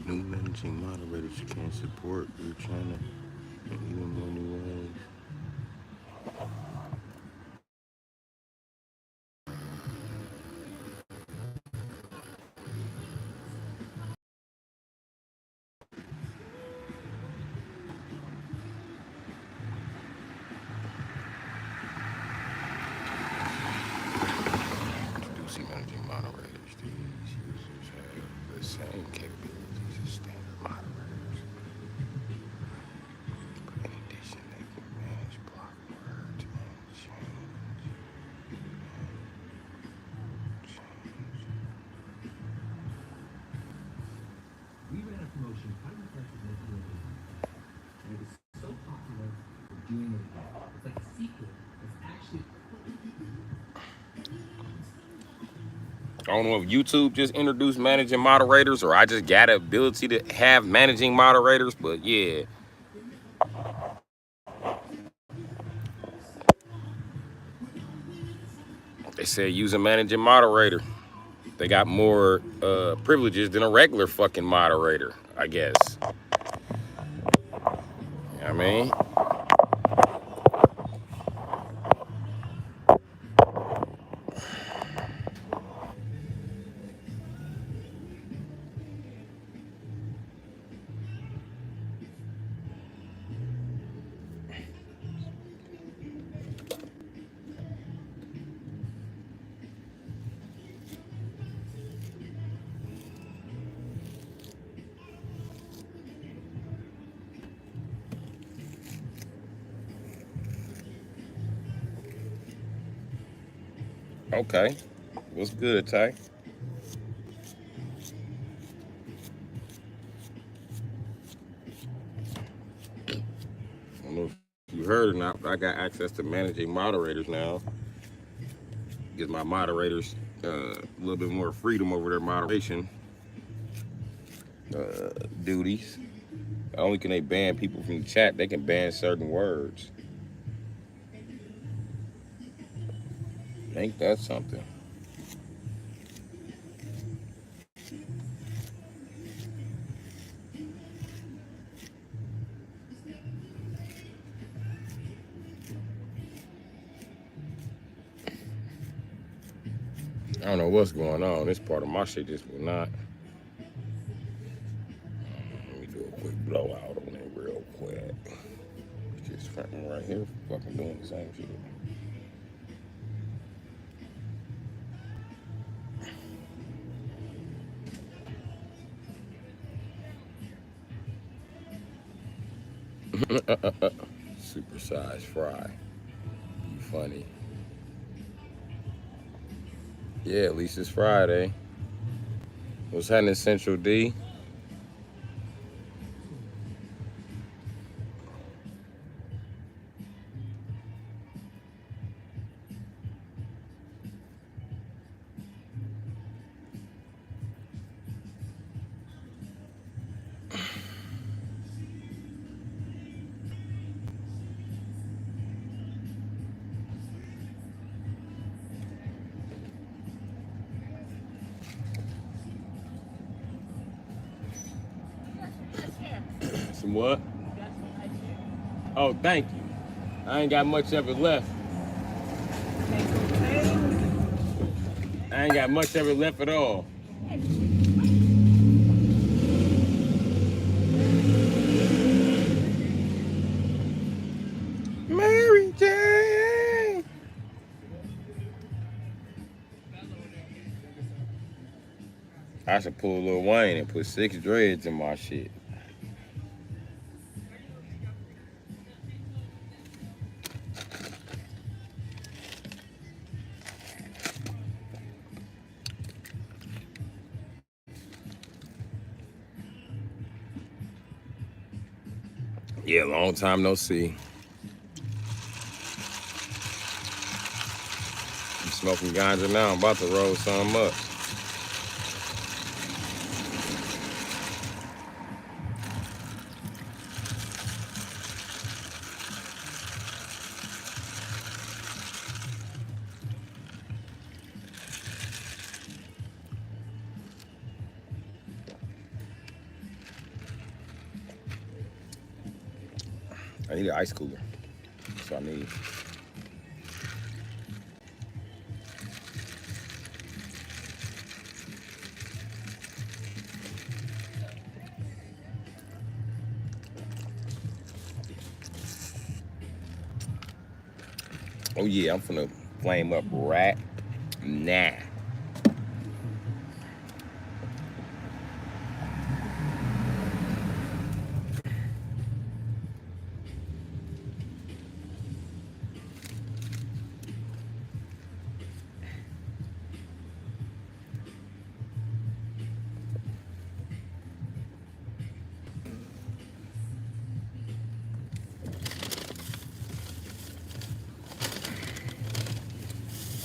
New managing moderators can support your channel in even more new ways. Introducing managing moderators. These users have the same capabilities as standard moderators. But in addition, they can manage block words and change. We ran a promotion highly effective making it and it was so popular we're doing it again. It's like a sequel. It's actually I don't know if YouTube just introduced managing moderators or I just got the ability to have managing moderators, but yeah. They said use a managing moderator. They got more privileges than a regular fucking moderator, I guess. You know what I mean? Okay. What's good, Ty? I don't know if you heard or not, but I got access to managing moderators now. Gives my moderators a little bit more freedom over their moderation duties. Not only can they ban people from the chat, they can ban certain words. Ain't that something? I don't know what's going on. This part of my shit just will not. Let me do a quick blowout on it real quick. It's just fucking right here, fucking doing the same shit. Super size fry. You funny. Yeah, at least it's Friday. What's happening, Central D? Some what? Oh, thank you. I ain't got much of it left. I ain't got much of it left at all. Mary Jane. I should pull Lil Wayne and put 6 dreads in my shit. Yeah, long time no see. I'm smoking ganja now. I'm about to roll some up. I need an ice cooler. That's what I need. Oh yeah, I'm finna flame up right now.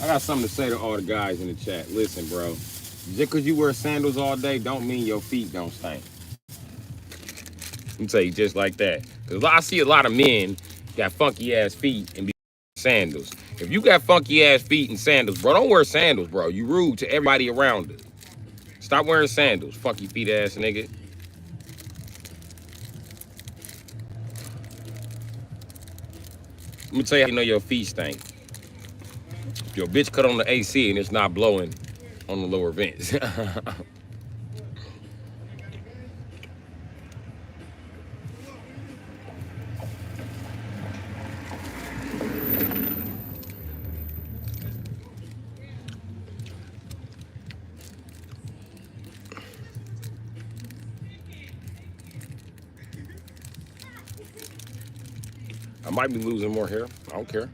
I got something to say to all the guys in the chat. Listen, bro. Just because you wear sandals all day don't mean your feet don't stink. Let me tell you just like that. Because I see a lot of men got funky ass feet and be sandals. If you got funky ass feet and sandals, bro, don't wear sandals, bro. You rude to everybody around it. Stop wearing sandals, funky feet ass nigga. Let me tell you how you know your feet stink. If your bitch cut on the AC and it's not blowing on the lower vents. I might be losing more hair. I don't care.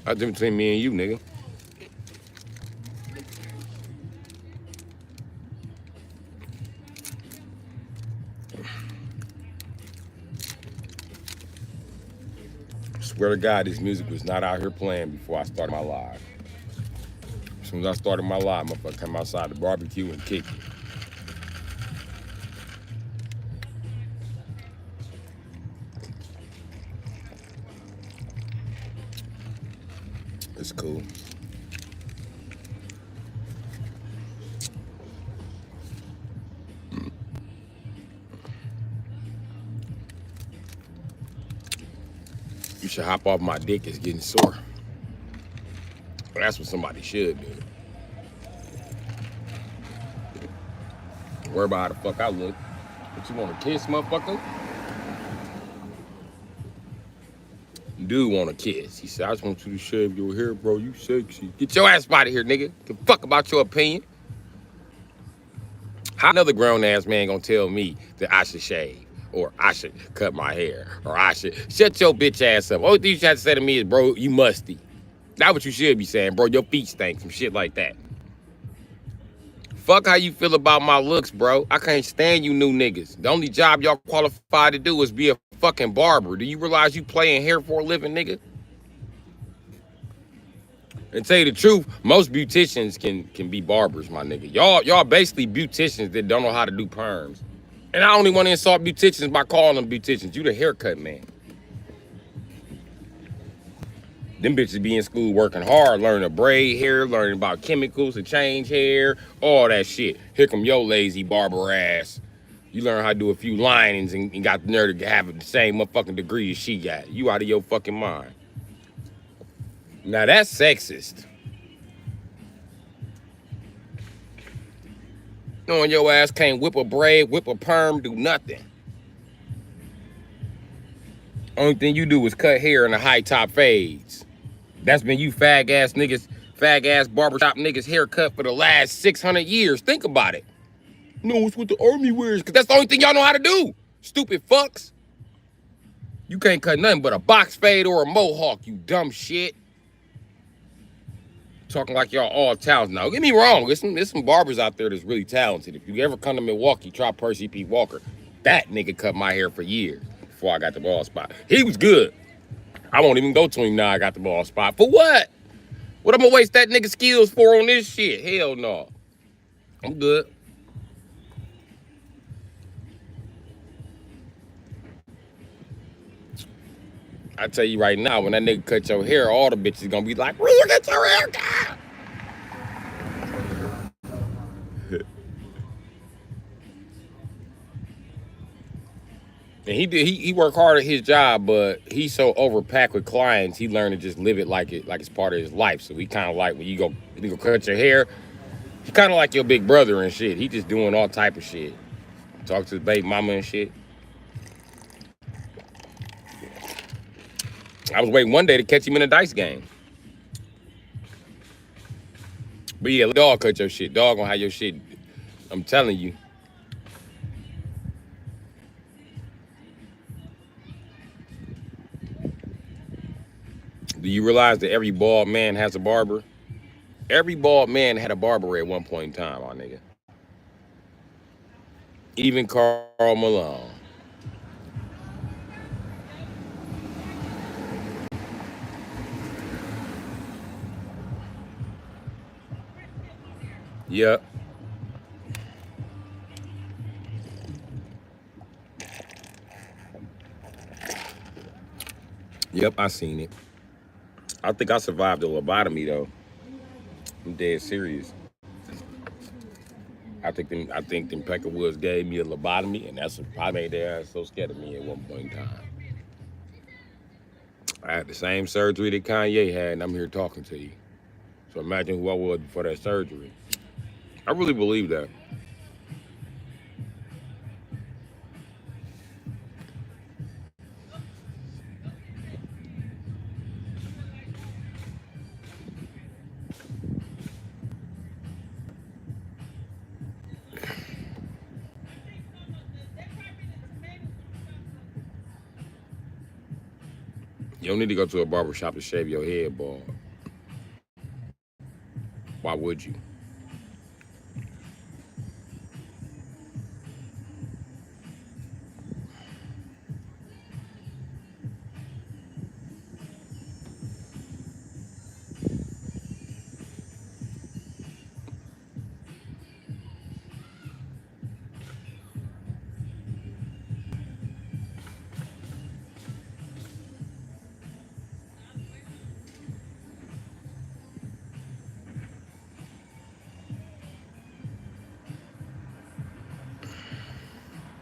That's between me and you, nigga. Swear to God, this music was not out here playing before I started my live. As soon as I started my live, I'm gonna come outside the barbecue and kick it. It's cool. You should hop off my dick. It's getting sore. That's what somebody should do. Worry about how the fuck I look. What you want to kiss, motherfucker? Dude want to kiss. He said, I just want you to shave your hair, bro. You sexy. Get your ass out of here, nigga. Give a fuck about your opinion. How another grown ass man gonna tell me that I should shave, or I should cut my hair, or I should shut your bitch ass up? All you have to say to me is, bro, you musty. That's what you should be saying, bro. Your feet stink, some shit like that. Fuck how you feel about my looks, bro. I can't stand you new niggas. The only job y'all qualified to do is be a fucking barber. Do you realize you playing hair for a living, nigga? And tell you the truth, most beauticians can be barbers, my nigga. Y'all basically beauticians that don't know how to do perms. And I only want to insult beauticians by calling them beauticians. You the haircut man. Them bitches be in school working hard, learning to braid hair, learning about chemicals to change hair, all that shit. Here come your lazy barber ass. You learn how to do a few linings and got the nerve to have the same motherfucking degree as she got. You out of your fucking mind. Now that's sexist. Knowing your ass can't whip a braid, whip a perm, do nothing. Only thing you do is cut hair in the high top fades. That's been you fag ass niggas, fag ass barbershop niggas haircut for the last 600 years. Think about it. No, it's what the army wears, because that's the only thing y'all know how to do. Stupid fucks. You can't cut nothing but a box fade or a mohawk, you dumb shit. Talking like y'all all talented. Now, get me wrong. There's some barbers out there that's really talented. If you ever come to Milwaukee, try Percy P. Walker. That nigga cut my hair for years before I got the bald spot. He was good. I won't even go to him now I got the bald spot. For what? What I'm gonna waste that nigga skills for on this shit? Hell no. I'm good. I tell you right now, when that nigga cut your hair, all the bitches gonna be like, where you get your hair cut? And he worked hard at his job, but he's so overpacked with clients, he learned to just live it like it's part of his life. So he kind of like when you go cut your hair, he kind of like your big brother and shit. He just doing all type of shit. Talk to his baby mama and shit. I was waiting one day to catch him in a dice game. But yeah, dog cut your shit. Dog gonna have your shit. I'm telling you. Do you realize that every bald man has a barber? Every bald man had a barber at one point in time, my nigga. Even Carl Malone. Yep. Yep, I seen it. I think I survived the lobotomy though. I'm dead serious. I think them Peckerwoods gave me a lobotomy, and that's what probably made their ass so scared of me at one point in time. I had the same surgery that Kanye had, and I'm here talking to you. So imagine who I was before that surgery. I really believe that. You don't need to go to a barber shop to shave your head bald. Why would you?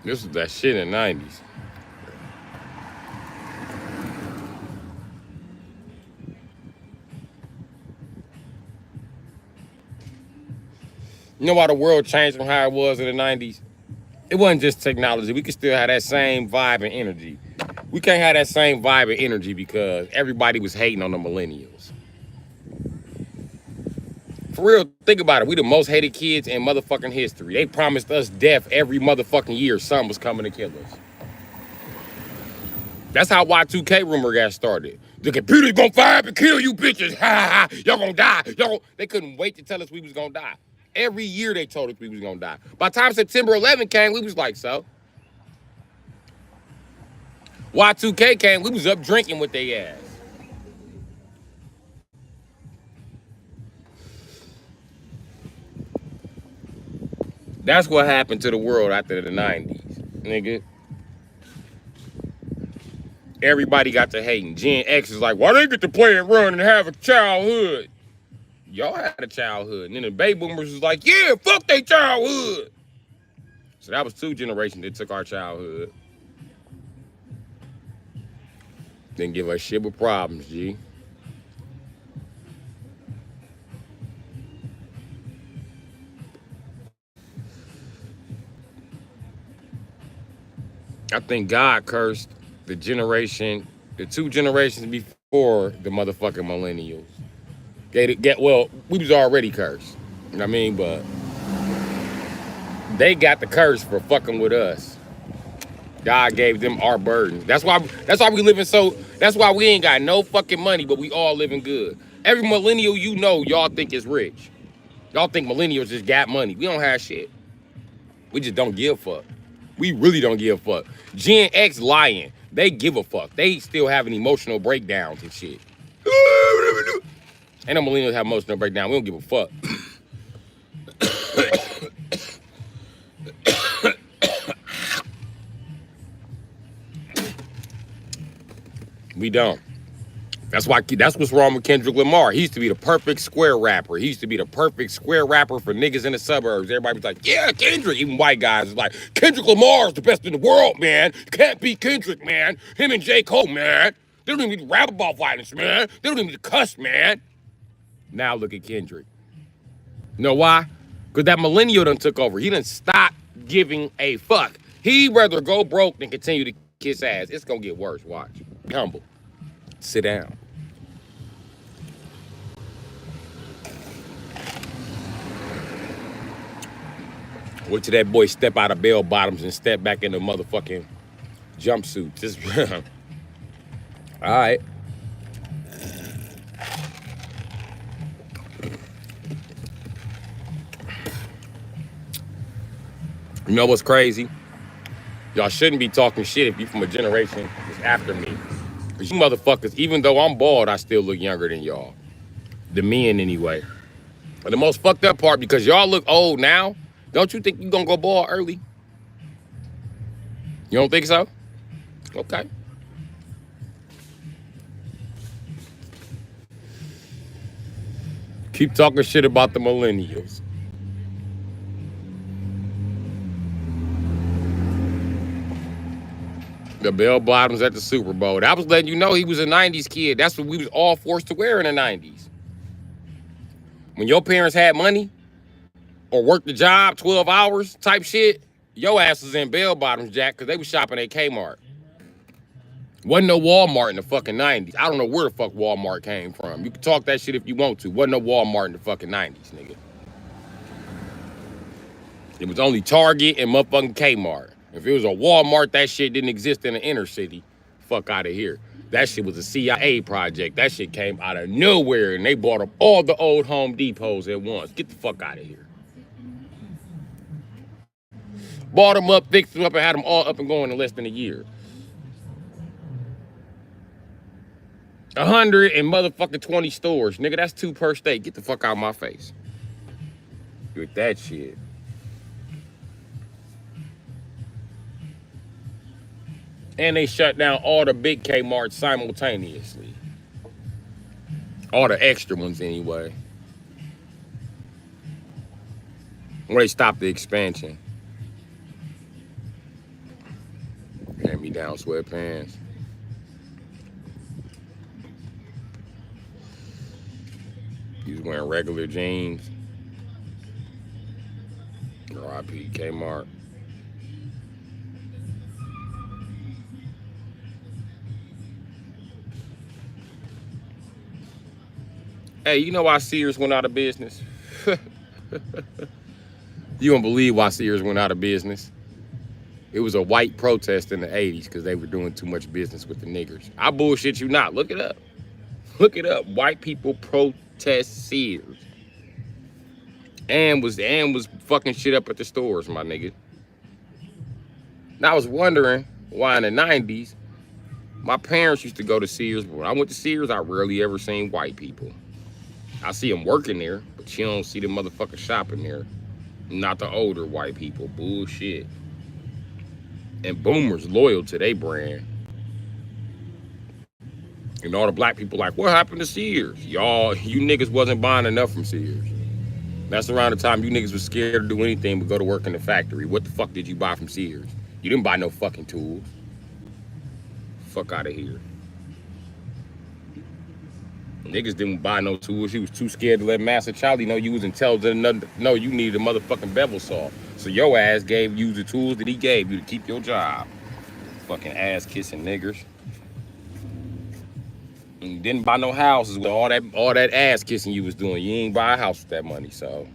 This was that shit in the 90s. You know why the world changed from how it was in the 90s? It wasn't just technology. We could still have that same vibe and energy. We can't have that same vibe and energy because everybody was hating on the millennials. For real, think about it. We the most hated kids in motherfucking history. They promised us death every motherfucking year. Something was coming to kill us. That's how Y2K rumor got started. The computer's gonna fire up and kill you bitches. Ha ha ha. Y'all gonna die. They couldn't wait to tell us we was gonna die. Every year they told us we was gonna die. By the time September 11 came, we was like, so. Y2K came, we was up drinking with their ass. That's what happened to the world after the 90s, nigga. Everybody got to hating. Gen X is like, why they get to play and run and have a childhood? Y'all had a childhood. And then the baby boomers was like, yeah, fuck their childhood. So that was two generations that took our childhood. Didn't give us shit with problems, G. I think God cursed the two generations before the motherfucking millennials. Well, we was already cursed. You know what I mean? But they got the curse for fucking with us. God gave them our burden. That's why we living so. That's why we ain't got no fucking money, but we all living good. Every millennial you know, y'all think is rich. Y'all think millennials just got money. We don't have shit. We just don't give a fuck. We really don't give a fuck. Gen X lying. They give a fuck. They still having emotional breakdowns and shit. And the millennials have emotional breakdown. We don't give a fuck. We don't. That's what's wrong with Kendrick Lamar. He used to be the perfect square rapper. He used to be the perfect square rapper for niggas in the suburbs. Everybody was like, yeah, Kendrick. Even white guys was like, Kendrick Lamar is the best in the world, man. You can't beat Kendrick, man. Him and J. Cole, man. They don't even need to rap about violence, man. They don't even need to cuss, man. Now look at Kendrick. You know why? Because that millennial done took over. He done stopped giving a fuck. He'd rather go broke than continue to kiss ass. It's gonna get worse. Watch. Be humble. Sit down. Wait till that boy step out of bell bottoms and step back in the motherfucking jumpsuit. Just all right. You know what's crazy? Y'all shouldn't be talking shit if you from a generation that's after me. Because you motherfuckers, even though I'm bald, I still look younger than y'all. The men anyway. And the most fucked up part, because y'all look old now, don't you think you gonna go bald early? You don't think so? Okay. Keep talking shit about the millennials. The bell bottoms at the Super Bowl. That was letting you know he was a 90s kid. That's what we was all forced to wear in the 90s. When your parents had money or worked the job 12 hours type shit, your ass was in bell bottoms, Jack, because they was shopping at Kmart. Wasn't no Walmart in the fucking 90s. I don't know where the fuck Walmart came from. You can talk that shit if you want to. Wasn't no Walmart in the fucking 90s, nigga. It was only Target and motherfucking Kmart. If it was a Walmart, that shit didn't exist in the inner city. Fuck out of here. That shit was a CIA project. That shit came out of nowhere, and they bought up all the old Home Depots at once. Get the fuck out of here. Bought them up, fixed them up, and had them all up and going in less than a year. 100 and motherfucking 20 stores. Nigga, that's 2 per state. Get the fuck out of my face. With that shit. And they shut down all the big Kmarts simultaneously. All the extra ones anyway. When they stopped the expansion. Hand me down sweatpants. He was wearing regular jeans. R.I.P. Kmart. Hey, you know why Sears went out of business? You don't believe why Sears went out of business. It was a white protest in the 80s because they were doing too much business with the niggers. I bullshit you not. Look it up. Look it up. White people protest Sears. And was fucking shit up at the stores, my nigga. And I was wondering why in the 90s, my parents used to go to Sears, but when I went to Sears, I rarely ever seen white people. I see them working there, but you don't see the motherfucker shopping there. Not the older white people. Bullshit. And boomers loyal to their brand. And all the black people like, what happened to Sears? Y'all, you niggas wasn't buying enough from Sears. That's around the time you niggas was scared to do anything but go to work in the factory. What the fuck did you buy from Sears? You didn't buy no fucking tools. Fuck out of here. Niggas didn't buy no tools. You was too scared to let Master Charlie know you was intelligent enough to know you needed a motherfucking bevel saw. So your ass gave you the tools that he gave you to keep your job. Fucking ass kissing niggers. And you didn't buy no houses with all that ass kissing you was doing. You ain't buy a house with that money, so.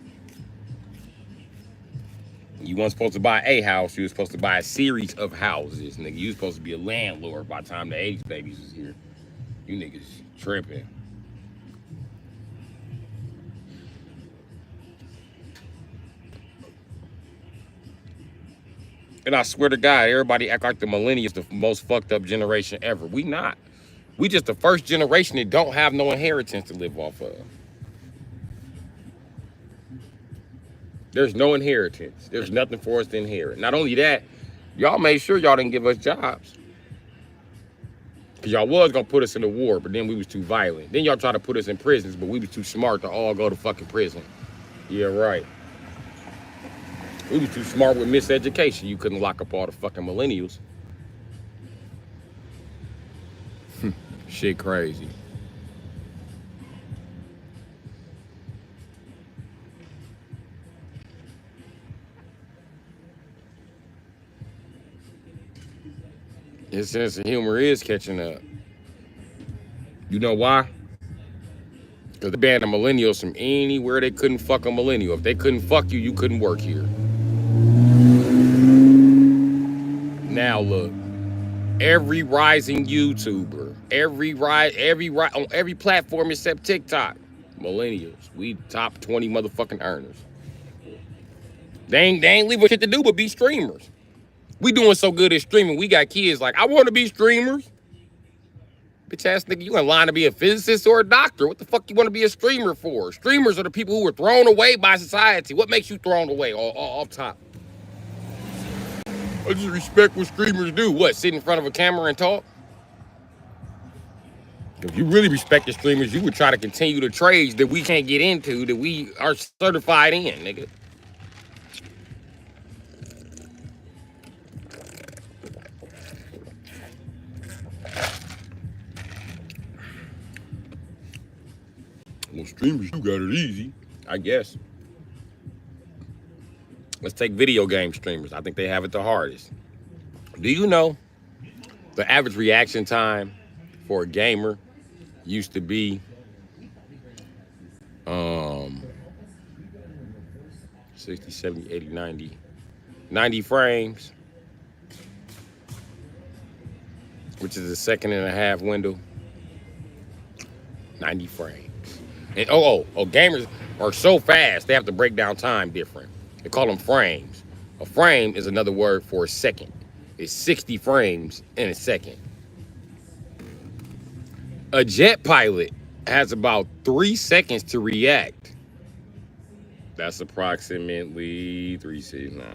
You weren't supposed to buy a house. You were supposed to buy a series of houses, nigga. You was supposed to be a landlord by the time the 80s babies was here. You niggas tripping. And I swear to God, everybody act like the millennials the most fucked up generation ever. We not. We just the first generation that don't have no inheritance to live off of. There's no inheritance. There's nothing for us to inherit. Not only that, y'all made sure y'all didn't give us jobs. Cause y'all was gonna put us in the war, but then we was too violent. Then y'all try to put us in prisons, but we was too smart to all go to fucking prison. Yeah, right. We was too smart with miseducation. You couldn't lock up all the fucking millennials. Shit crazy. His sense of humor is catching up. You know why? Because they banned the millennials from anywhere they couldn't fuck a millennial. If they couldn't fuck you, you couldn't work here. Now look, every rising YouTuber, on every platform except TikTok, millennials, we top 20 motherfucking earners. They ain't leaving shit to do but be streamers. We doing so good at streaming, we got kids like, I want to be streamers. Bitch ass nigga, you in line to be a physicist or a doctor. What the fuck you want to be a streamer for? Streamers are the people who were thrown away by society. What makes you thrown away off top? I just respect what streamers do. What, sit in front of a camera and talk? If you really respect the streamers, you would try to continue the trades that we can't get into, that we are certified in, nigga. Well, streamers, you got it easy, I guess. Let's take video game streamers. I think they have it the hardest. Do you know the average reaction time for a gamer used to be 60, 70, 80, 90 frames, which is a 1.5-second window. 90 frames. And gamers are so fast, they have to break down time different. They call them frames. A frame is another word for a second. It's 60 frames in a second. A jet pilot has about 3 seconds to react. That's approximately 369.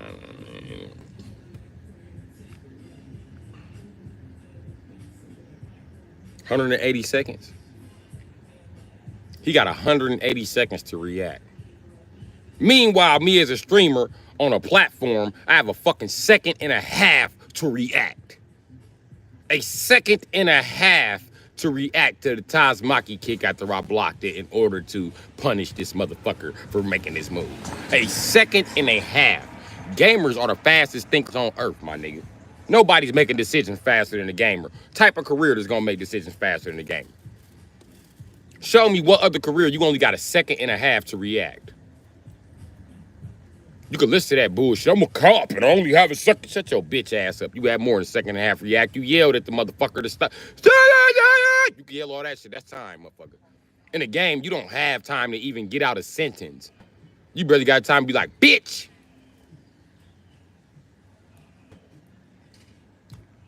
180 seconds. He got 180 seconds to react. Meanwhile, me as a streamer on a platform, I have a fucking 1.5 seconds to react. A 1.5 seconds to react to the Tazmaki kick after I blocked it in order to punish this motherfucker for making this move. A 1.5 seconds. Gamers are the fastest thinkers on earth, my nigga. Nobody's making decisions faster than a gamer. Type of career that's gonna make decisions faster than a gamer. Show me what other career you only got a 1.5 seconds to react. You can listen to that bullshit. I'm a cop and I only have a second. Shut your bitch ass up. You had more than a 1.5 seconds react. You yelled at the motherfucker to stop. You can yell all that shit. That's time, motherfucker. In a game, you don't have time to even get out a sentence. You barely got time to be like, bitch.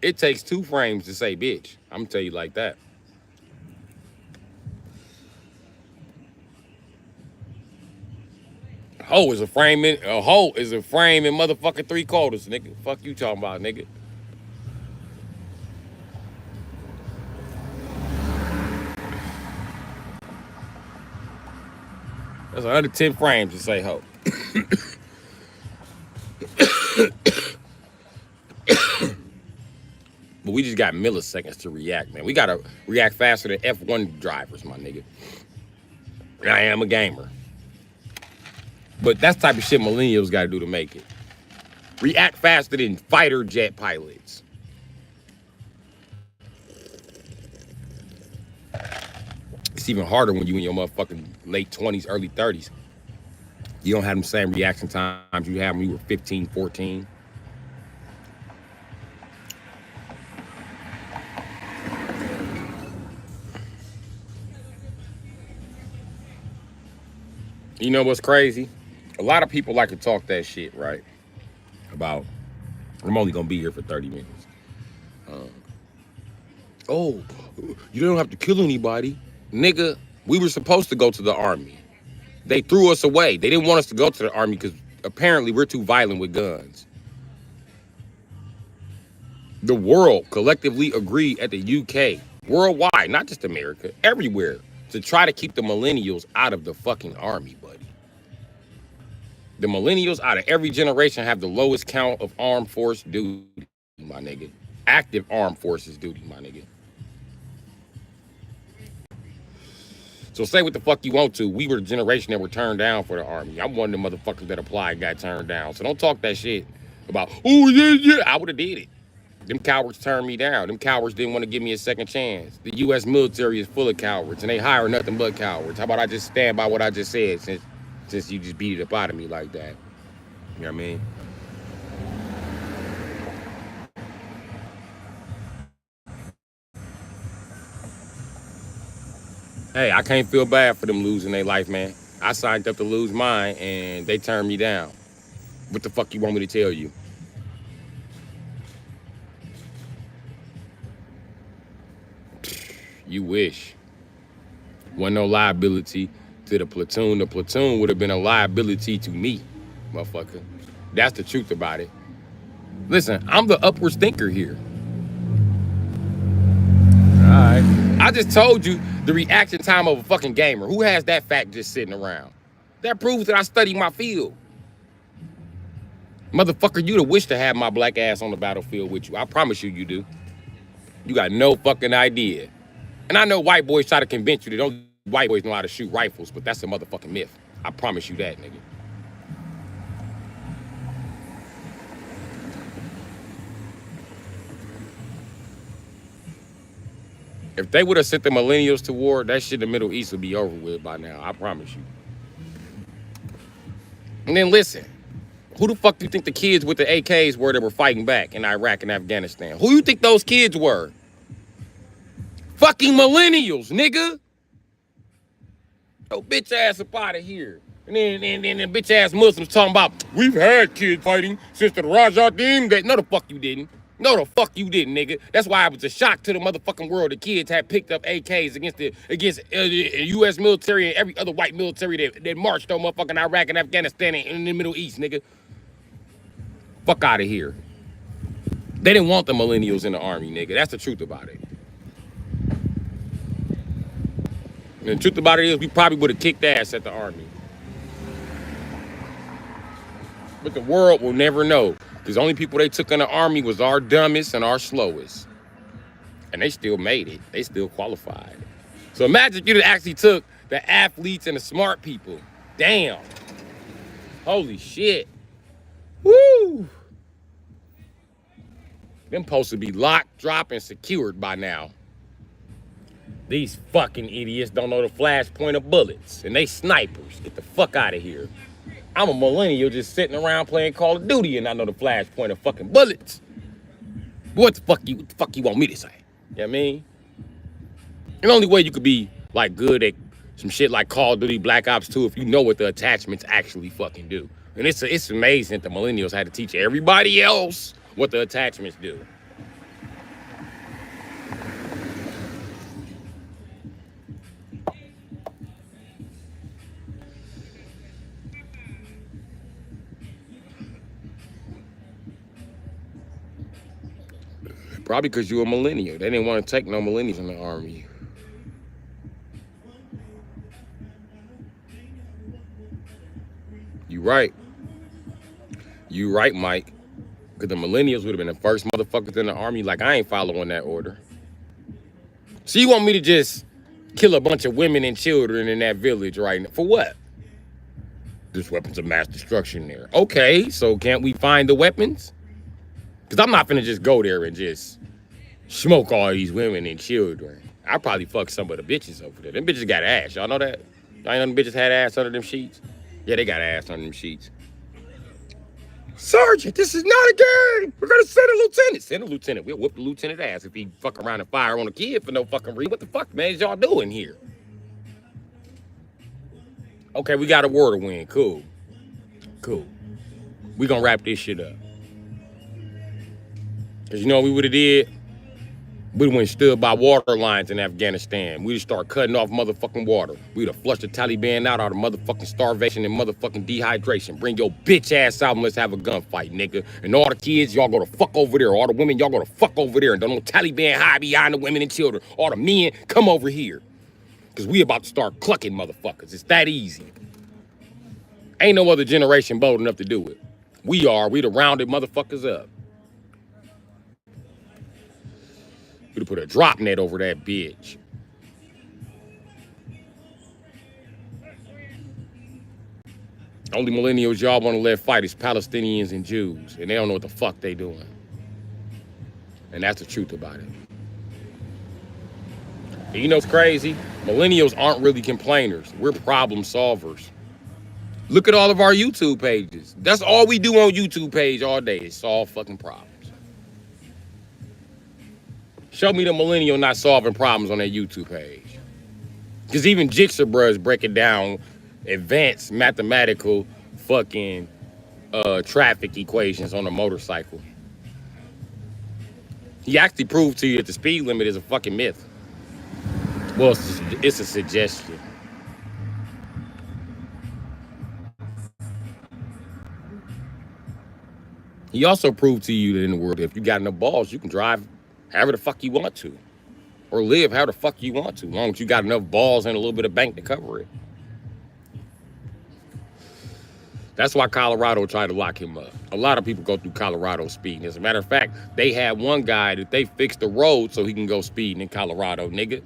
It takes 2 frames to say bitch. I'm gonna tell you like that. A hoe is a frame in motherfucking 3/4, nigga. Fuck you talking about, nigga. That's another 10 frames to say hoe. But we just got milliseconds to react, man. We gotta react faster than F1 drivers, my nigga. And I am a gamer. But that's the type of shit millennials gotta do to make it. React faster than fighter jet pilots. It's even harder when you in your motherfucking late 20s, early 30s. You don't have them same reaction times you had when you were 15, 14. You know what's crazy? A lot of people like to talk that shit, right? About, I'm only gonna be here for 30 minutes. Oh, you don't have to kill anybody. Nigga, we were supposed to go to the army. They threw us away. They didn't want us to go to the army because apparently we're too violent with guns. The world collectively agreed at the UK worldwide, not just America, everywhere, to try to keep the millennials out of the fucking army, buddy. The millennials out of every generation have the lowest count of armed force duty, my nigga. Active armed forces duty, my nigga. So say what the fuck you want to. We were the generation that were turned down for the army. I'm one of the motherfuckers that applied and got turned down. So don't talk that shit about, oh, yeah. I would have did it. Them cowards turned me down. Them cowards didn't want to give me a second chance. The U.S. military is full of cowards, and they hire nothing but cowards. How about I just stand by what I just said since you just beat it up out of me like that? You know what I mean? Hey, I can't feel bad for them losing their life, man. I signed up to lose mine, and they turned me down. What the fuck you want me to tell you? You wish. Wasn't no liability to the platoon. The platoon would have been a liability to me, motherfucker. That's the truth about it. Listen, I'm the upwards thinker here. All right. I just told you the reaction time of a fucking gamer. Who has that fact just sitting around? That proves that I study my field. Motherfucker, you'd have wished to have my black ass on the battlefield with you. I promise you, you do. You got no fucking idea. And I know white boys try to convince you that don't white boys know how to shoot rifles, but that's a motherfucking myth. I promise you that, nigga. If they would have sent the millennials to war, that shit in the Middle East would be over with by now. I promise you. And then listen, who the fuck do you think the kids with the AKs were that were fighting back in Iraq and Afghanistan? Who you think those kids were? Fucking millennials, nigga. Oh, bitch ass up out of here. And then the bitch ass Muslims talking about, we've had kids fighting since the Rajadeen days. No, the fuck you didn't. No, the fuck you didn't, nigga. That's why it was a shock to the motherfucking world. The kids had picked up AKs against the U.S. military and every other white military that marched on motherfucking Iraq and Afghanistan and in the Middle East, nigga. Fuck out of here. They didn't want the millennials in the army, nigga. That's the truth about it. And the truth about it is we probably would have kicked ass at the army. But the world will never know. Because the only people they took in the army was our dumbest and our slowest. And they still made it. They still qualified. So imagine if you actually took the athletes and the smart people. Damn. Holy shit. Woo. Them supposed to be locked, dropped, and secured by now. These fucking idiots don't know the flash point of bullets. And they snipers. Get the fuck out of here. I'm a millennial just sitting around playing Call of Duty and I know the flash point of fucking bullets. What the fuck you want me to say? You know what I mean? And the only way you could be like good at some shit like Call of Duty Black Ops 2 if you know what the attachments actually fucking do. And it's amazing that the millennials had to teach everybody else what the attachments do. Probably because you're a millennial. They didn't want to take no millennials in the army. You right. You right, Mike. Because the millennials would have been the first motherfuckers in the army. Like, I ain't following that order. So you want me to just kill a bunch of women and children in that village right now? For what? There's weapons of mass destruction there. Okay, so can't we find the weapons? Because I'm not finna just go there and just smoke all these women and children. I probably fuck some of the bitches over there. Them bitches got ass. Y'all know that? Y'all ain't know them bitches had ass under them sheets? Yeah, they got ass under them sheets. Sergeant, this is not a game. We're gonna send a lieutenant. Send a lieutenant. We'll whoop the lieutenant ass if he fuck around and fire on a kid for no fucking reason. What the fuck, man, is y'all doing here? Okay, we got a war to win. Cool. Cool. We gonna wrap this shit up. Cause you know what we would have did? We went stood by water lines in Afghanistan. We'd start cutting off motherfucking water. We'd have flushed the Taliban out of motherfucking starvation and motherfucking dehydration. Bring your bitch ass out and let's have a gunfight, nigga. And all the kids, y'all go to fuck over there. All the women, y'all go to fuck over there. And don't no Taliban hide behind the women and children. All the men, come over here. Because we about to start clucking motherfuckers. It's that easy. Ain't no other generation bold enough to do it. We are. We the rounded motherfuckers up. We'd have put a drop net over that bitch. Only millennials y'all want to let fight is Palestinians and Jews. And they don't know what the fuck they doing. And that's the truth about it. And you know what's crazy? Millennials aren't really complainers. We're problem solvers. Look at all of our YouTube pages. That's all we do on YouTube page all day is solve fucking problems. Show me the millennial not solving problems on their YouTube page. Because even Jigsaw bruh is breaking down advanced mathematical fucking traffic equations on a motorcycle. He actually proved to you that the speed limit is a fucking myth. Well, it's a suggestion. He also proved to you that in the world, if you got enough balls, you can drive however the fuck you want to. Or live however the fuck you want to, as long as you got enough balls and a little bit of bank to cover it. That's why Colorado tried to lock him up. A lot of people go through Colorado speeding. As a matter of fact, they had one guy that they fixed the road so he can go speeding in Colorado, nigga.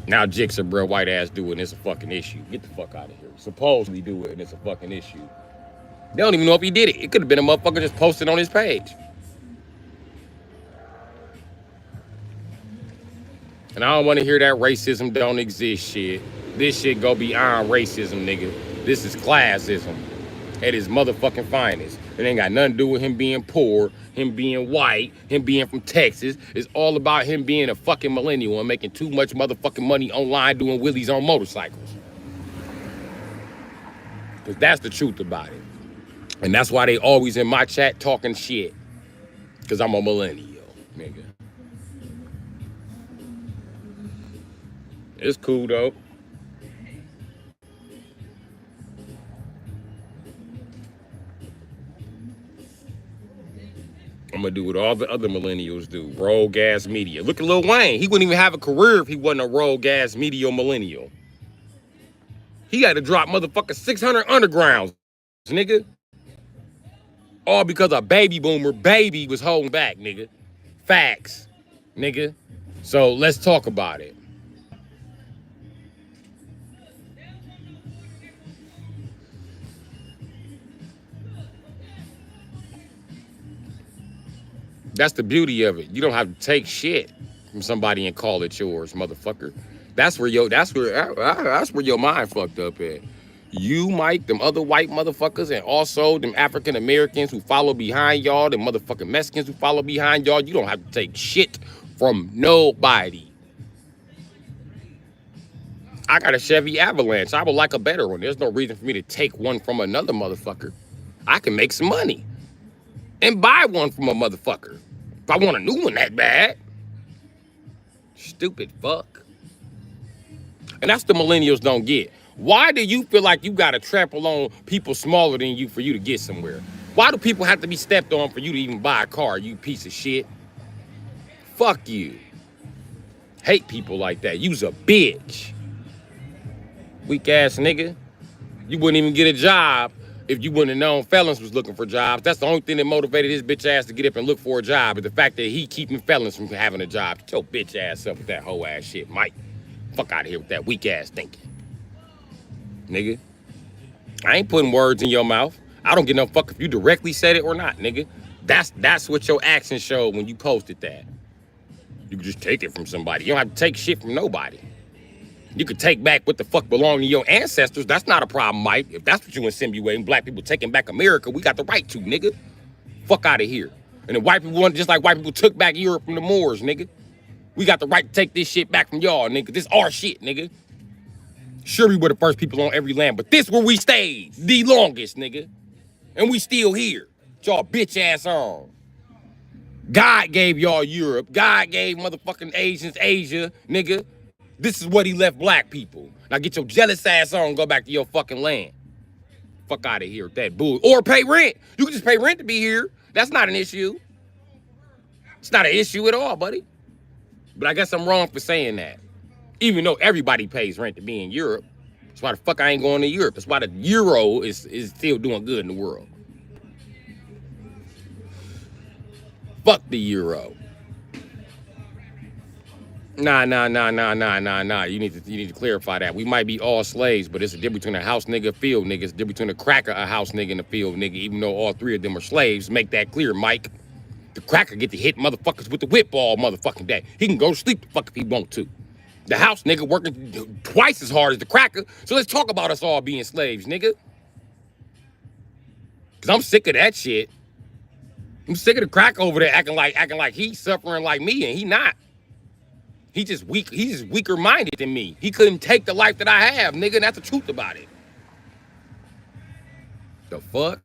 Now Jigsaw, bro, white ass do it and it's a fucking issue. Get the fuck out of here. Supposedly do it and it's a fucking issue. They don't even know if he did it. It could have been a motherfucker just posted on his page. And I don't want to hear that racism don't exist shit. This shit go beyond racism, nigga. This is classism at his motherfucking finest. It ain't got nothing to do with him being poor, him being white, him being from Texas. It's all about him being a fucking millennial and making too much motherfucking money online doing wheelies on motorcycles. Because that's the truth about it. And that's why they always in my chat talking shit. Because I'm a millennial, nigga. It's cool, though. I'm going to do what all the other millennials do. Rogue ass media. Look at Lil Wayne. He wouldn't even have a career if he wasn't a rogue ass media millennial. He had to drop motherfucking 600 undergrounds, nigga. All because a baby boomer baby was holding back, nigga. Facts, nigga. So let's talk about it. That's the beauty of it. You don't have to take shit from somebody and call it yours, motherfucker. That's where your mind fucked up at. You, Mike, them other white motherfuckers, and also them African Americans who follow behind y'all, them motherfucking Mexicans who follow behind y'all, you don't have to take shit from nobody. I got a Chevy Avalanche. I would like a better one. There's no reason for me to take one from another motherfucker. I can make some money and buy one from a motherfucker if I want a new one that bad. Stupid fuck. And that's the millennials don't get. Why do you feel like you gotta trample on people smaller than you for you to get somewhere? Why do people have to be stepped on for you to even buy a car, you piece of shit? Fuck you. Hate people like that. You's a bitch. Weak ass nigga. You wouldn't even get a job if you wouldn't have known felons was looking for jobs. That's the only thing that motivated his bitch ass to get up and look for a job, is the fact that he keeping felons from having a job. Get your bitch ass up with that whole ass shit, Mike. Fuck out of here with that weak ass thinking. Nigga. I ain't putting words in your mouth. I don't give no fuck if you directly said it or not, nigga. That's what your actions showed when you posted that. You can just take it from somebody. You don't have to take shit from nobody. You could take back what the fuck belonged to your ancestors. That's not a problem, Mike. If that's what you insinuating, black people taking back America, we got the right to, nigga. Fuck out of here. And the white people want, just like white people took back Europe from the Moors, nigga. We got the right to take this shit back from y'all, nigga. This our shit, nigga. Sure, we were the first people on every land, but this where we stayed the longest, nigga. And we still here. Y'all bitch ass on. God gave y'all Europe. God gave motherfucking Asians Asia, nigga. This is what he left black people. Now get your jealous ass on and go back to your fucking land. Fuck out of here with that bull. Or pay rent. You can just pay rent to be here. That's not an issue. It's not an issue at all, buddy. But I guess I'm wrong for saying that. Even though everybody pays rent to be in Europe. That's why the fuck I ain't going to Europe. That's why the euro is still doing good in the world. Fuck the euro. Nah. You need to clarify that. We might be all slaves, but it's a difference between a house nigga, field nigga. It's a difference between a cracker, a house nigga, and a field nigga. Even though all three of them are slaves, make that clear, Mike. The cracker get to hit motherfuckers with the whip all motherfucking day. He can go to sleep the fuck if he want to. The house nigga working twice as hard as the cracker. So let's talk about us all being slaves, nigga. Cause I'm sick of that shit. I'm sick of the cracker over there acting like he's suffering like me, and he not. He just weak. He's just weaker minded than me. He couldn't take the life that I have, nigga. And that's the truth about it. The fuck?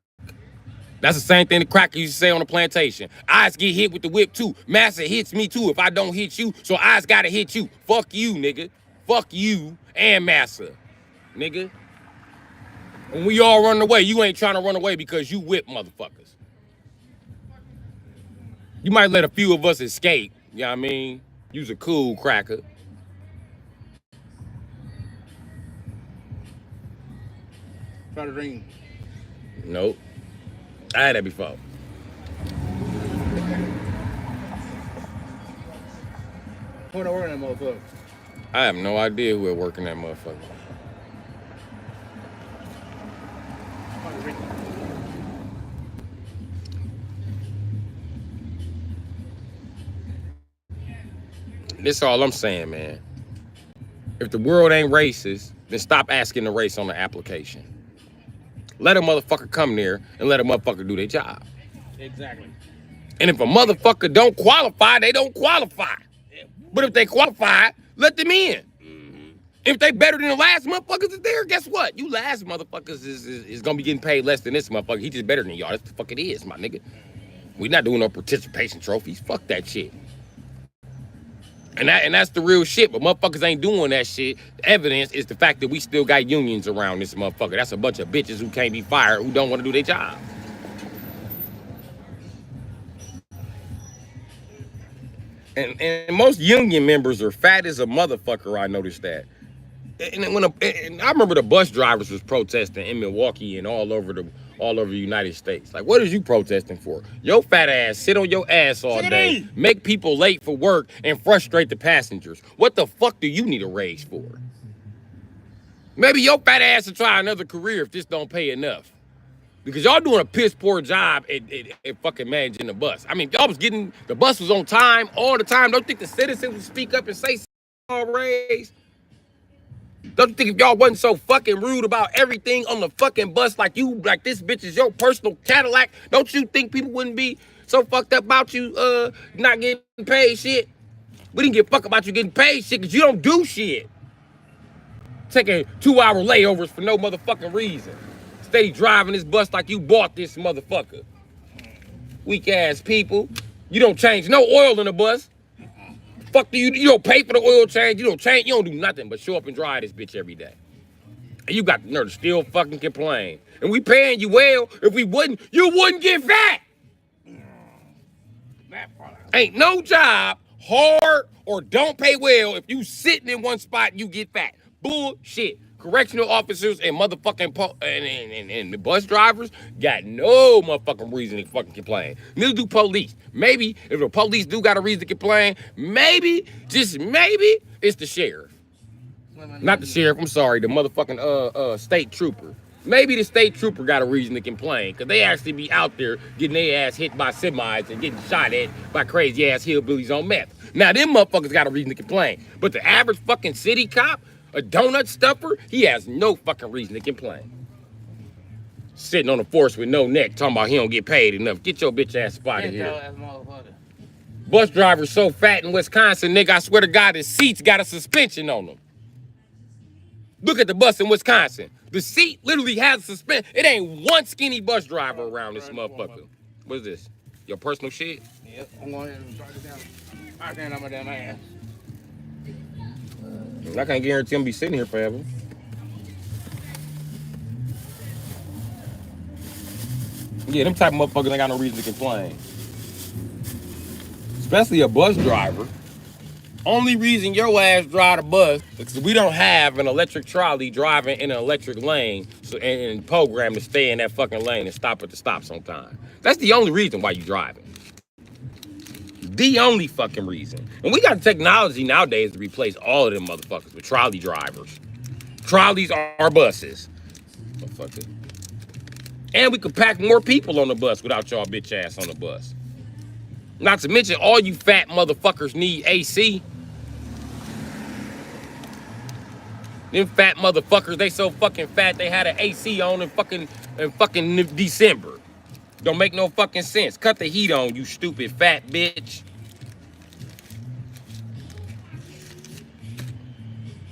That's the same thing the cracker used to say on the plantation. Eyes get hit with the whip too. Massa hits me too if I don't hit you. So eyes gotta hit you. Fuck you, nigga. Fuck you and Massa, nigga. When we all run away, you ain't trying to run away because you whip motherfuckers. You might let a few of us escape. You know what I mean? You's a cool cracker. Try to ring. Nope. I had that before. Who don't work in that motherfucker? I have no idea who work in that motherfucker. Try to ring. This all I'm saying, man. If the world ain't racist, then stop asking the race on the application. Let a motherfucker come there and let a motherfucker do their job. Exactly. And if a motherfucker don't qualify, they don't qualify. But if they qualify, let them in. If they better than the last motherfuckers that's there, guess what? You last motherfuckers is gonna be getting paid less than this motherfucker. He just better than y'all. That's the fuck it is, my nigga. We not doing no participation trophies. Fuck that shit. And that's the real shit, but motherfuckers ain't doing that shit. The evidence is the fact that we still got unions around this motherfucker. That's a bunch of bitches who can't be fired, who don't want to do their job. And most union members are fat as a motherfucker, I noticed that. And I remember the bus drivers was protesting in Milwaukee and all over the United States. Like, what is you protesting for? Your fat ass sit on your ass all day, make people late for work, and frustrate the passengers. What the fuck do you need a raise for? Maybe your fat ass will try another career if this don't pay enough. Because y'all doing a piss poor job at fucking managing the bus. I mean, y'all was getting, the bus was on time all the time. Don't think the citizens would speak up and say something raise? Don't you think if y'all wasn't so fucking rude about everything on the fucking bus like this bitch is your personal Cadillac, don't you think people wouldn't be so fucked up about you not getting paid shit? We didn't give a fuck about you getting paid shit because you don't do shit. Taking 2-hour layovers for no motherfucking reason. Steady driving this bus like you bought this motherfucker. Weak ass people. You don't change no oil in the bus. Fuck do you don't pay for the oil change, you don't do nothing but show up and drive this bitch every day. And you got the nerve to still fucking complain. And we paying you well. If we wouldn't, you wouldn't get fat. Ain't no job hard or don't pay well if you sitting in one spot and you get fat. Bullshit. Correctional officers and motherfucking and the bus drivers got no motherfucking reason to fucking complain. Neither do police. Maybe if the police do got a reason to complain, maybe, just maybe, it's the sheriff. Not the sheriff, I'm sorry, the motherfucking state trooper. Maybe the state trooper got a reason to complain, because they actually be out there getting their ass hit by semis and getting shot at by crazy ass hillbillies on meth. Now them motherfuckers got a reason to complain. But the average fucking city cop, a donut stuffer, he has no fucking reason to complain. Sitting on the force with no neck, talking about he don't get paid enough. Get your bitch ass spot in here. Bus drivers so fat in Wisconsin, nigga, I swear to God, the seats got a suspension on them. Look at the bus in Wisconsin. The seat literally has a suspension. It ain't one skinny bus driver around this motherfucker. What is this? Your personal shit? Yeah. Yep, I'm going ahead and try this down. I can't on my damn ass. I can't guarantee I'm be sitting here forever. Yeah, them type of motherfuckers ain't got no reason to complain. Especially a bus driver. Only reason your ass drive the bus is because we don't have an electric trolley driving in an electric lane and programmed to stay in that fucking lane and stop at the stops on time. That's the only reason why you driving. The only fucking reason. And we got technology nowadays to replace all of them motherfuckers with trolley drivers. Trolleys are buses. Motherfucker. And we could pack more people on the bus without y'all bitch ass on the bus. Not to mention all you fat motherfuckers need AC. Them fat motherfuckers, they so fucking fat they had an AC on in fucking December. Don't make no fucking sense. Cut the heat on, you stupid fat bitch.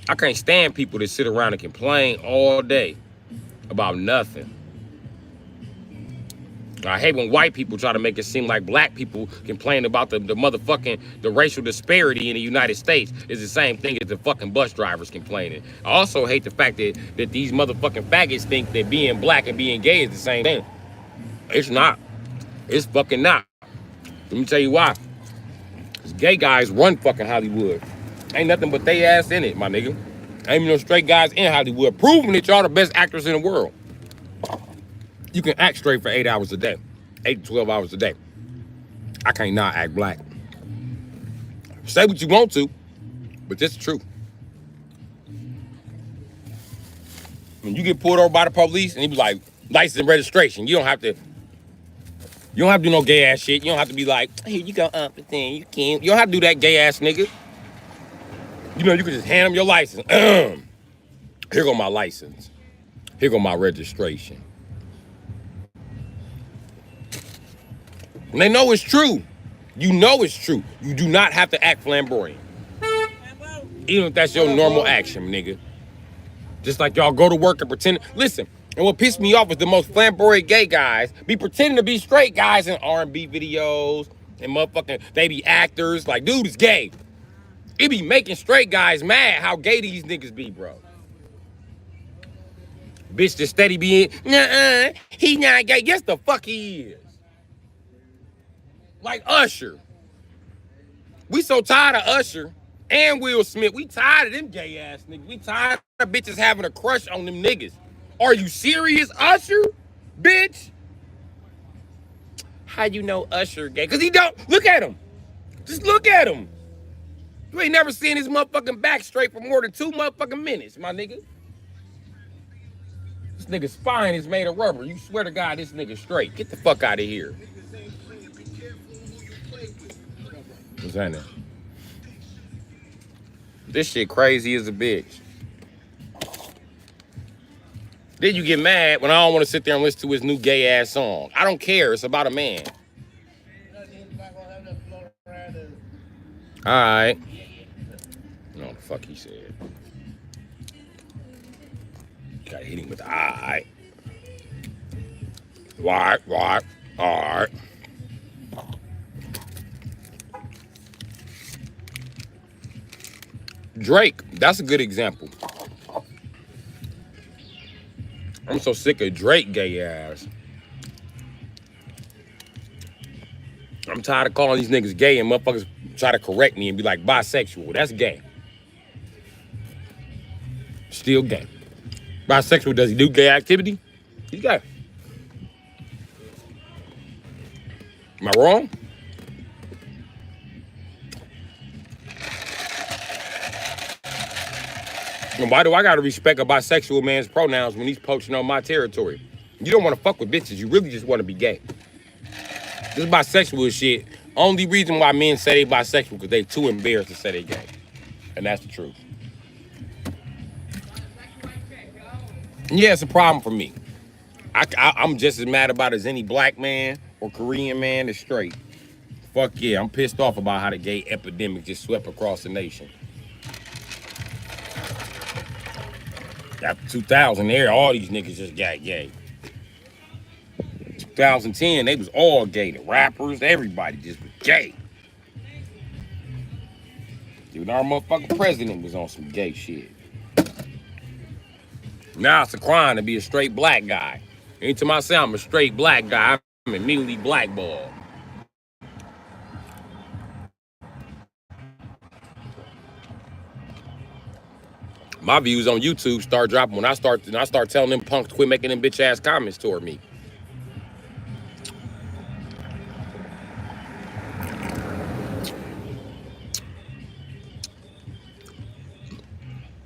I can't stand people that sit around and complain all day about nothing. I hate when white people try to make it seem like black people complain about the racial disparity in the United States is the same thing as the fucking bus drivers complaining. I also hate the fact that these motherfucking faggots think that being black and being gay is the same thing. It's not. It's fucking not. Let me tell you why. Because gay guys run fucking Hollywood. Ain't nothing but they ass in it, my nigga. Ain't no straight guys in Hollywood proving that y'all the best actors in the world. You can act straight for 8 hours a day. 8 to 12 hours a day. I can't not act black. Say what you want to, but that's the truth. When you get pulled over by the police and he be like, license and registration, you don't have to do no gay ass shit. You don't have to be like, here you go, but then you can't. You don't have to do that gay ass nigga. You know, you can just hand them your license. Here go my license. Here go my registration. And they know it's true. You know it's true. You do not have to act flamboyant. Even if that's your normal action, nigga. Just like y'all go to work and pretend. Listen, and what pissed me off is the most flamboyant gay guys be pretending to be straight guys in R&B videos and motherfucking, they be actors. Like, dude is gay. It be making straight guys mad how gay these niggas be, bro. Bitch just steady being, nuh-uh, he not gay. Yes, the fuck he is. Like Usher. We so tired of Usher and Will Smith. We tired of them gay ass niggas. We tired of bitches having a crush on them niggas. Are you serious, Usher? Bitch? How you know Usher gay? Cause he don't. Look at him. Just look at him. You ain't never seen his motherfucking back straight for more than 2 motherfucking minutes, my nigga. This nigga's spine is made of rubber. You swear to God this nigga straight. Get the fuck out of here. What's that now? This shit crazy as a bitch. Then you get mad when I don't want to sit there and listen to his new gay ass song. I don't care. It's about a man. All right. No, the fuck he said. Gotta hit him with the all right. Right. All right. Drake, that's a good example. I'm so sick of Drake gay ass. I'm tired of calling these niggas gay and motherfuckers try to correct me and be like bisexual. That's gay. Still gay. Bisexual, does he do gay activity? He's gay. Am I wrong? And why do I gotta respect a bisexual man's pronouns when he's poaching on my territory? You don't want to fuck with bitches. You really just want to be gay. This bisexual shit. Only reason why men say they bisexual because they too embarrassed to say they gay. And that's the truth. Yeah, it's a problem for me. I'm just as mad about it as any black man or Korean man that's straight. Fuck yeah, I'm pissed off about how the gay epidemic just swept across the nation. After 2000, there, all these niggas just got gay. 2010, they was all gay. The rappers, everybody just Gay. Dude, our motherfucking president was on some gay shit. Now it's a crime to be a straight black guy. Anytime I say I'm a straight black guy, I'm immediately blackballed. My views on YouTube start dropping when I start telling them punks to quit making them bitch ass comments toward me.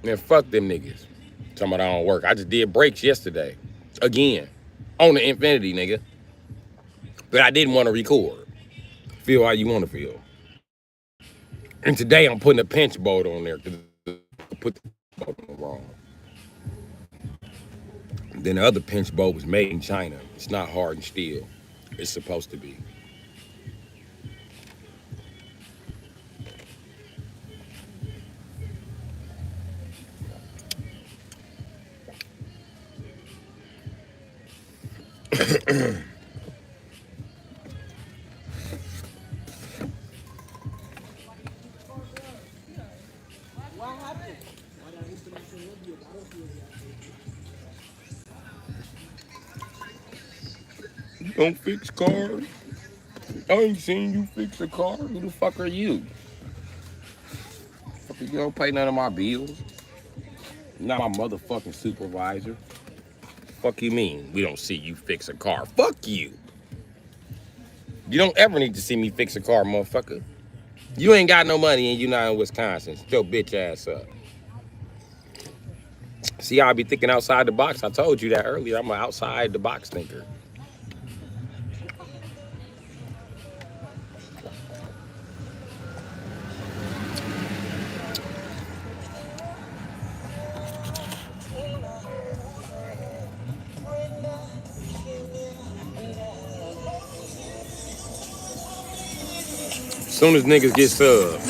Man, fuck them niggas. Talking about I don't work. I just did breaks yesterday. Again. On the Infinity, nigga. But I didn't want to record. Feel how you want to feel. And today I'm putting a pinch bolt on there because I put the bolt on wrong. Then the other pinch bolt was made in China. It's not hard and steel. It's supposed to be. You don't fix cars? I ain't seen you fix a car. Who the fuck are you? Fuck, you don't pay none of my bills. You're not my motherfucking supervisor. Fuck you mean we don't see you fix a car? Fuck you. You don't ever need to see me fix a car, motherfucker. You ain't got no money and you not in Wisconsin. Shut your bitch ass up. See, I be thinking outside the box. I told you that earlier. I'm an outside the box thinker. As soon as niggas get subbed,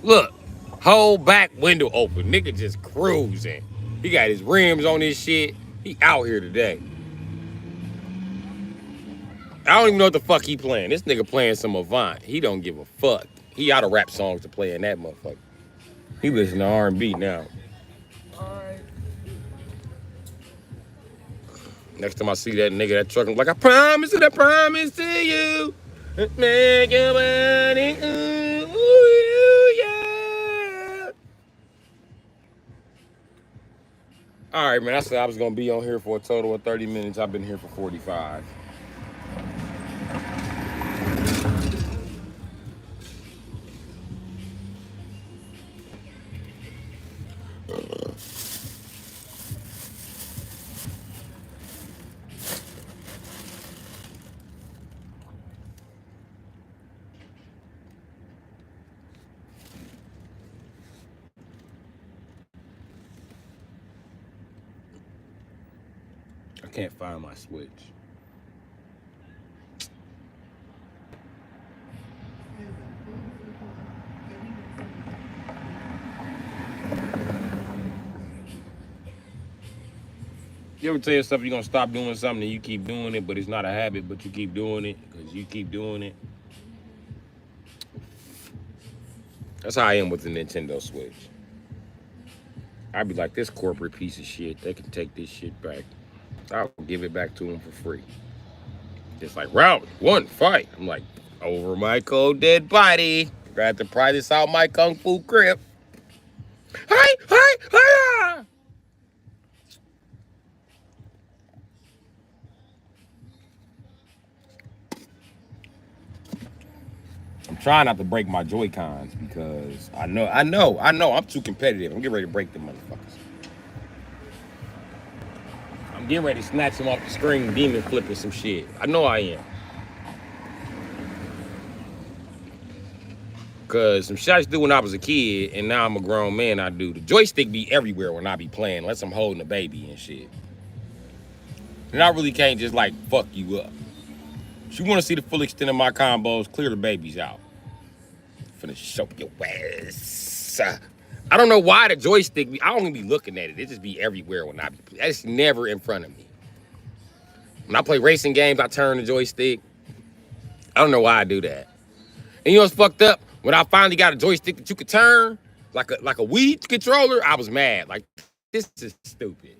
look. Whole back window open. Nigga just cruising. He got his rims on his shit. He out here today. I don't even know what the fuck he playing. This nigga playing some Avant. He don't give a fuck. He out of rap songs to play in that motherfucker. He listen to R&B now. Next time I see that nigga, that truck, I'm like, I promise to you. Make your money, ooh, yeah. All right, man, I said I was going to be on here for a total of 30 minutes. I've been here for 45. I can't find my switch. You ever tell yourself you're gonna stop doing something and you keep doing it, but it's not a habit, but you keep doing it because you keep doing it? That's how I am with the Nintendo Switch. I'd be like, this corporate piece of shit, they can take this shit back. I'll give it back to them for free. It's like, round one, fight. I'm like, over my cold dead body. Got to pry this out my kung fu grip. Hi. I'm trying not to break my Joy-Cons because I know, I'm too competitive. I'm getting ready to break them motherfuckers. I'm getting ready to snatch them off the screen, demon flipping some shit. I know I am. Cause some shit I used to do when I was a kid, and now I'm a grown man, I do. The joystick be everywhere when I be playing, unless I'm holding a baby and shit. And I really can't just like fuck you up. If you wanna see the full extent of my combos, clear the babies out. Finna show your ass. I don't know why the joystick, I don't even be looking at it. It just be everywhere when I be playing. It's never in front of me. When I play racing games, I turn the joystick. I don't know why I do that. And you know what's fucked up? When I finally got a joystick that you could turn, like a Wii controller, I was mad. Like, this is stupid.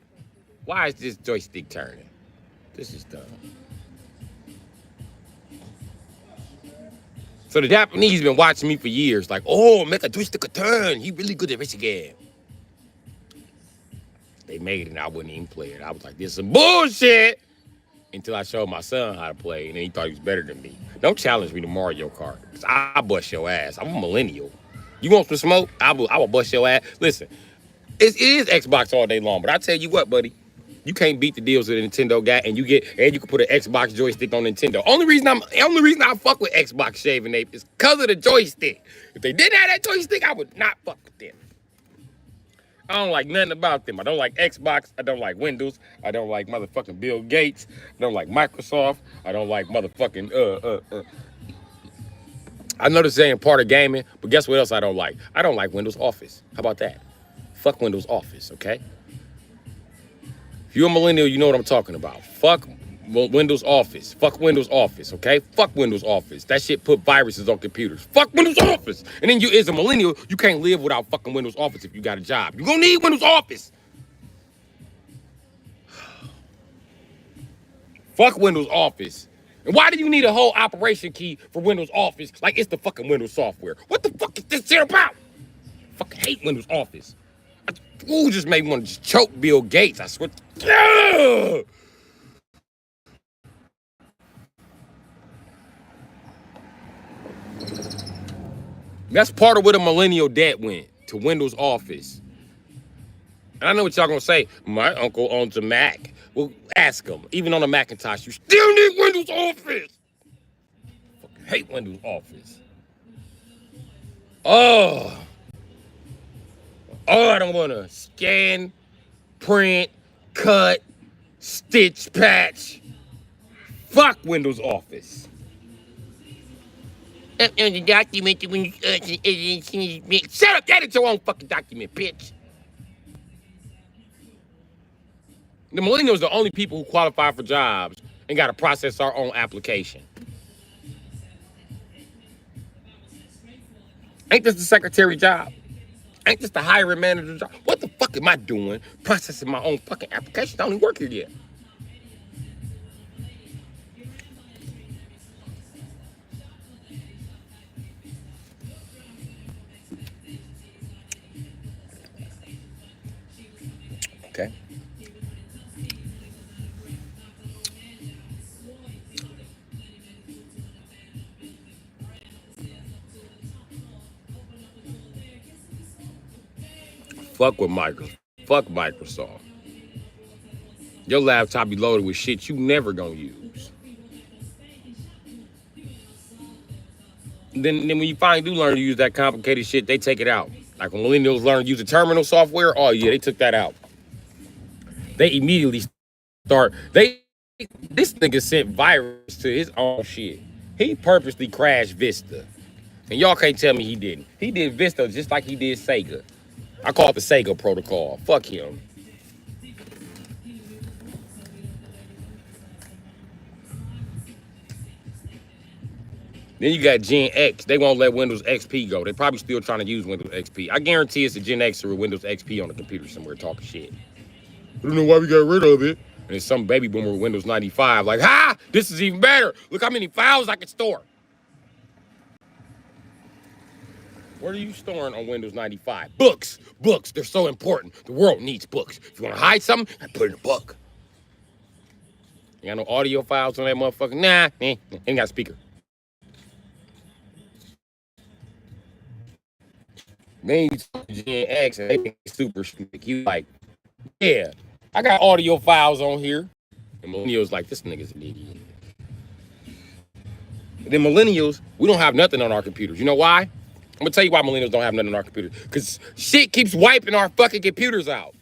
Why is this joystick turning? This is dumb. So the Japanese been watching me for years. Like, oh, make a joystick a turn. He really good at racing game. They made it and I wouldn't even play it. I was like, this is some bullshit. Until I showed my son how to play, and then he thought he was better than me. Don't challenge me to Mario Kart, because I'll bust your ass. I'm a millennial. You want some smoke? I will bust your ass. Listen, it is Xbox all day long, but I tell you what, buddy, you can't beat the deals that Nintendo got, and you can put an Xbox joystick on Nintendo. Only reason I fuck with Xbox shaving ape is because of the joystick. If they didn't have that joystick, I would not fuck with them. I don't like nothing about them. I don't like Xbox. I don't like Windows. I don't like motherfucking Bill Gates. I don't like Microsoft. I don't like motherfucking I know this ain't part of gaming, but guess what else I don't like? I don't like Windows Office. How about that? Fuck Windows Office, okay? If you're a millennial, you know what I'm talking about. Fuck Windows Office. Fuck Windows Office, okay? Fuck Windows Office. That shit put viruses on computers. Fuck Windows Office. And then you, as a millennial, you can't live without fucking Windows Office if you got a job. You're gonna need Windows Office. Fuck Windows Office. And why do you need a whole operation key for Windows Office like it's the fucking Windows software? What the fuck is this shit about? Fucking hate Windows Office. Ooh, just made me want to just choke Bill Gates. I swear. Yeah! That's part of where the millennial debt went, to Windows Office. And I know what y'all gonna say. My uncle owns a Mac. Well, ask him. Even on a Macintosh, you still need Windows Office. Fucking hate Windows Office. Oh, I don't wanna scan, print, cut, stitch, patch. Fuck Windows Office. The document when you shut up, edit your own fucking document, bitch. The millennials are the only people who qualify for jobs and gotta process our own application. Ain't this the secretary job? Ain't this the hiring manager job? What the fuck am I doing processing my own fucking application? I don't even work here yet. Okay. Fuck with Microsoft. Fuck Microsoft. Your laptop be loaded with shit you never gonna use. Then when you finally do learn to use that complicated shit, they take it out. Like when millennials learn to use the terminal software, oh yeah, they took that out. They immediately this nigga sent virus to his own shit. He purposely crashed Vista. And y'all can't tell me he didn't. He did Vista just like he did Sega. I call it the Sega protocol. Fuck him. Then you got Gen X. They won't let Windows XP go. They're probably still trying to use Windows XP. I guarantee it's a Gen X or a Windows XP on the computer somewhere talking shit. I don't know why we got rid of it. And it's some baby boomer with Windows 95. Like, ha! This is even better. Look how many files I can store. What are you storing on Windows 95? Books. Books. They're so important. The world needs books. If you want to hide something, I put it in a book. You got no audio files on that motherfucker? Nah, ain't got a speaker. Then you talk to Gen X and they think it's super slick. You like, yeah, I got audio files on here. And millennials like, this nigga's an idiot. And then millennials, we don't have nothing on our computers. You know why? I'm gonna tell you why millennials don't have nothing on our computers. Because shit keeps wiping our fucking computers out.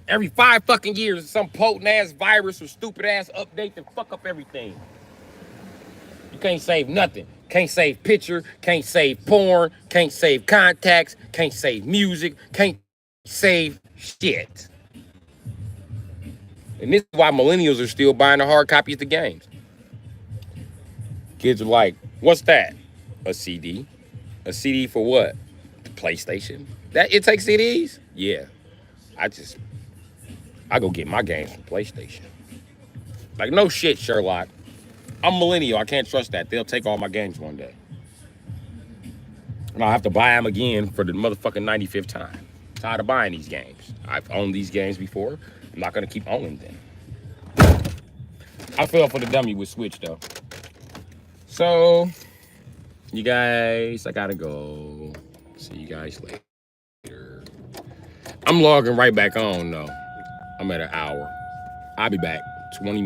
Every 5 fucking years, some potent ass virus or stupid ass update that fuck up everything. You can't save nothing. Can't save picture, can't save porn, can't save contacts, can't save music, can't save shit. And this is why millennials are still buying the hard copies of the games. Kids are like, what's that? A CD. A CD for what? The PlayStation. That it takes CDs? Yeah. I go get my games from PlayStation. Like, no shit, Sherlock. I'm millennial. I can't trust that. They'll take all my games one day. And I'll have to buy them again for the motherfucking 95th time. Tired of buying these games. I've owned these games before. I'm not going to keep owning them. I fell for the dummy with Switch, though. So, you guys, I got to go. See you guys later. I'm logging right back on, though. I'm at an hour. I'll be back. 20 minutes.